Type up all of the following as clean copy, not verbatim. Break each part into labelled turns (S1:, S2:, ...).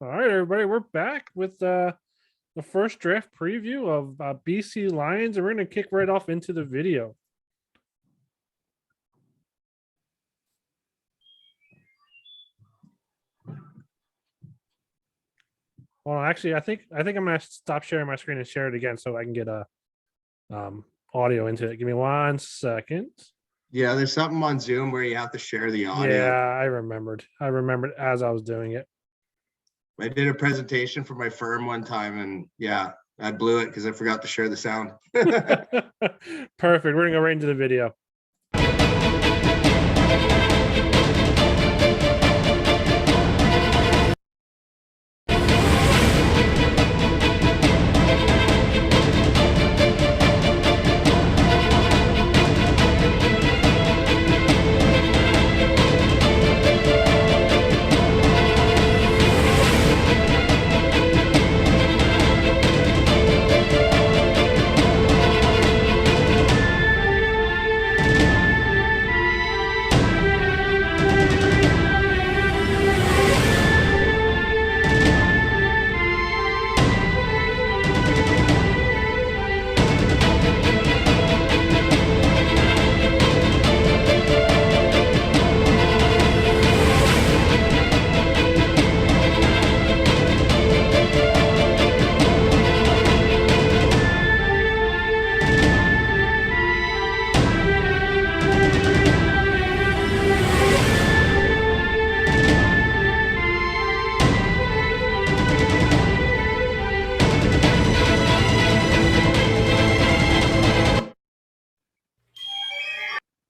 S1: All right, everybody, we're back with the first draft preview of BC Lions, and we're going to kick right off into the video. Well, actually, I think I'm going to stop sharing my screen and share it again so I can get a audio into it. Give me 1 second.
S2: Yeah, there's something on Zoom where you have to share the audio.
S1: Yeah, I remembered as I was doing it.
S2: I did a presentation for my firm one time, and yeah, I blew it because I forgot to share the sound.
S1: Perfect. We're gonna go right into the video.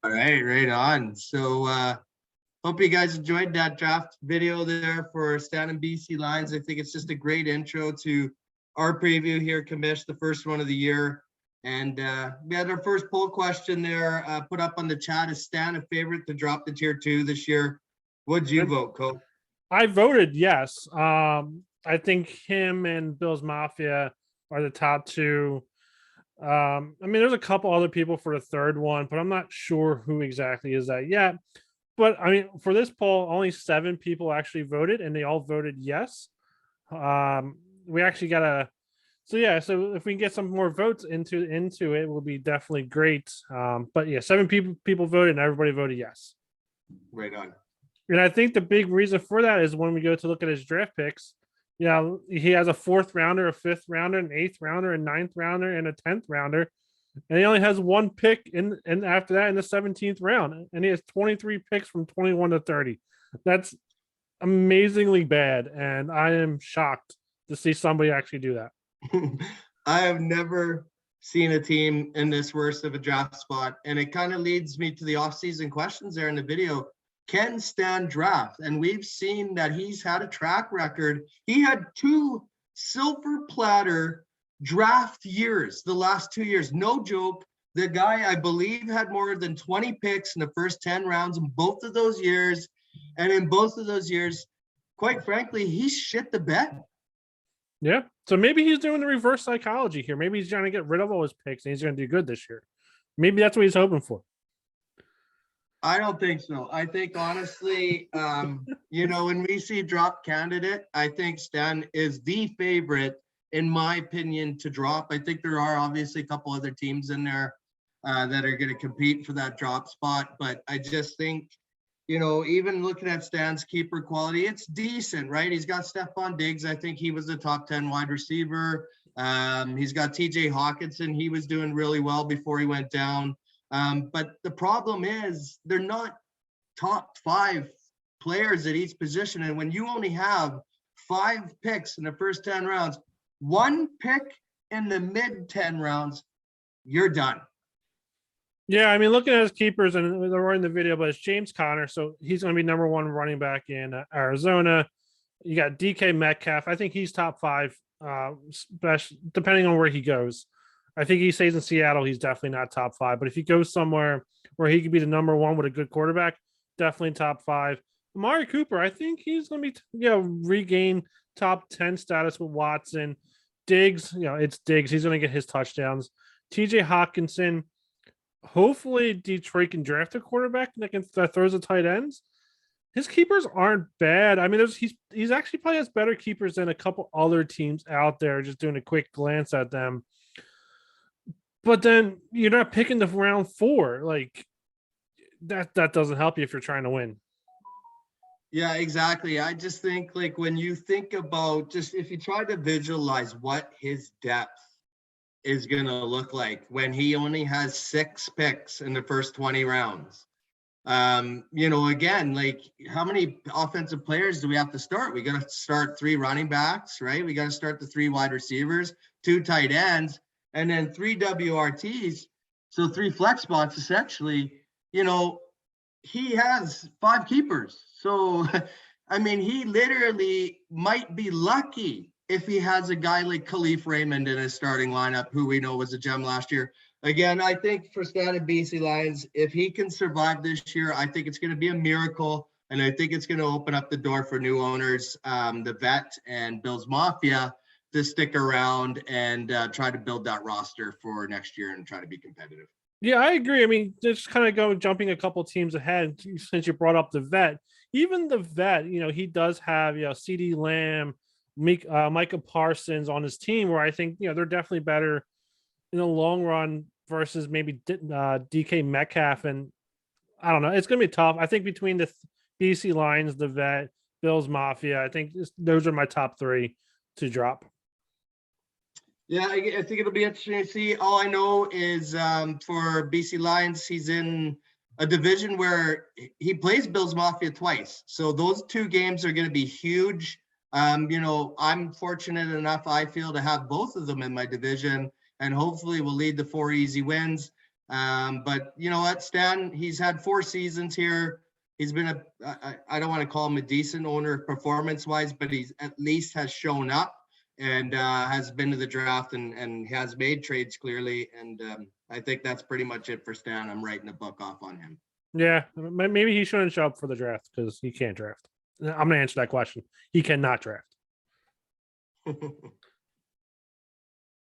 S2: All right, right on. So hope you guys enjoyed that draft video there for Stan and BC Lions. I think it's just a great intro to our preview here, Commish, the first one of the year. And we had our first poll question there put up on the chat. Is Stan a favorite to drop to tier 2 this year? What'd you vote, Cole?
S1: I voted yes. I think him and Bill's Mafia are the top two. I mean, there's a couple other people for the third one, but I'm not sure who exactly is that yet. But I mean, for this poll, only 7 people actually voted, and they all voted yes. We actually got a so if we can get some more votes into it, will be definitely great. But yeah, 7 people voted, and everybody voted yes.
S2: Right on.
S1: And I think the big reason for that is when we go to look at his draft picks, he has a 4th rounder, a 5th rounder, an 8th rounder, a 9th rounder, and a 10th rounder. And he only has 1 pick in after that in the 17th round. And he has 23 picks from 21 to 30. That's amazingly bad. And I am shocked to see somebody actually do that.
S2: I have never seen a team in this worst of a draft spot. And it kind of leads me to the offseason questions there in the video. Can Stan draft? And we've seen that he's had a track record. He had 2 silver platter draft years the last 2 years. No joke. The guy, I believe, had more than 20 picks in the first 10 rounds in both of those years. And in both of those years, quite frankly, he shit the bed.
S1: Yeah. So maybe he's doing the reverse psychology here. Maybe he's trying to get rid of all his picks and he's going to do good this year. Maybe that's what he's hoping for.
S2: I don't think so. I think honestly, when we see drop candidate, I think Stan is the favorite, in my opinion, to drop. I think there are obviously a couple other teams in there that are going to compete for that drop spot. But I just think, even looking at Stan's keeper quality, it's decent, right? He's got Stephon Diggs. I think he was the top 10 wide receiver. He's got TJ Hawkinson. He was doing really well before he went down. But the problem is they're not top 5 players at each position. And when you only have 5 picks in the first 10 rounds, 1 pick in the mid 10 rounds, you're done.
S1: Yeah, I mean, looking at his keepers, and they're in the video, but it's James Conner. So he's going to be number 1 running back in Arizona. You got DK Metcalf. I think he's top 5, depending on where he goes. I think he stays in Seattle. He's definitely not top 5. But if he goes somewhere where he could be the number 1 with a good quarterback, definitely top 5. Amari Cooper, I think he's going to be, regain top 10 status with Watson. Diggs, it's Diggs. He's going to get his touchdowns. TJ Hawkinson, hopefully Detroit can draft a quarterback that throws the tight ends. his keepers aren't bad. I mean, he's actually probably has better keepers than a couple other teams out there. Just doing a quick glance at them, but then you're not picking the round 4. Like that doesn't help you if you're trying to win.
S2: Yeah, exactly. I just think like when you think about just if you try to visualize what his depth is going to look like when he only has 6 picks in the first 20 rounds. Again, like how many offensive players do we have to start? We got to start 3 running backs, right? We got to start the 3 wide receivers, 2 tight ends, and then 3 WRTs. So 3 flex spots essentially. He has 5 keepers. So, I mean, he literally might be lucky if he has a guy like Khalif Raymond in his starting lineup, who we know was a gem last year. Again, I think for standard BC Lions, if he can survive this year, I think it's going to be a miracle. And I think it's going to open up the door for new owners, the Vet and Bills Mafia, to stick around and try to build that roster for next year and try to be competitive.
S1: Yeah, I agree. I mean, just kind of jumping a couple teams ahead since you brought up the vet. Even the vet, he does have CD Lamb, Micah Parsons on his team, where I think they're definitely better in the long run versus maybe DK Metcalf. And I don't know, it's going to be tough. I think between the BC Lions, the vet, Bills Mafia, I think those are my top 3 to drop.
S2: Yeah, I think it'll be interesting to see. All I know is for BC Lions, he's in a division where he plays Bills Mafia twice. So those 2 games are going to be huge. I'm fortunate enough, I feel, to have both of them in my division, and hopefully will lead to 4 easy wins. But you know what, Stan, he's had 4 seasons here. He's been I don't want to call him a decent owner performance-wise, but he's at least has shown up and has been to the draft and has made trades clearly. And I think that's pretty much it for Stan. I'm writing a book off on him.
S1: Yeah, maybe he shouldn't show up for the draft because he can't draft. I'm going to answer that question. He cannot draft.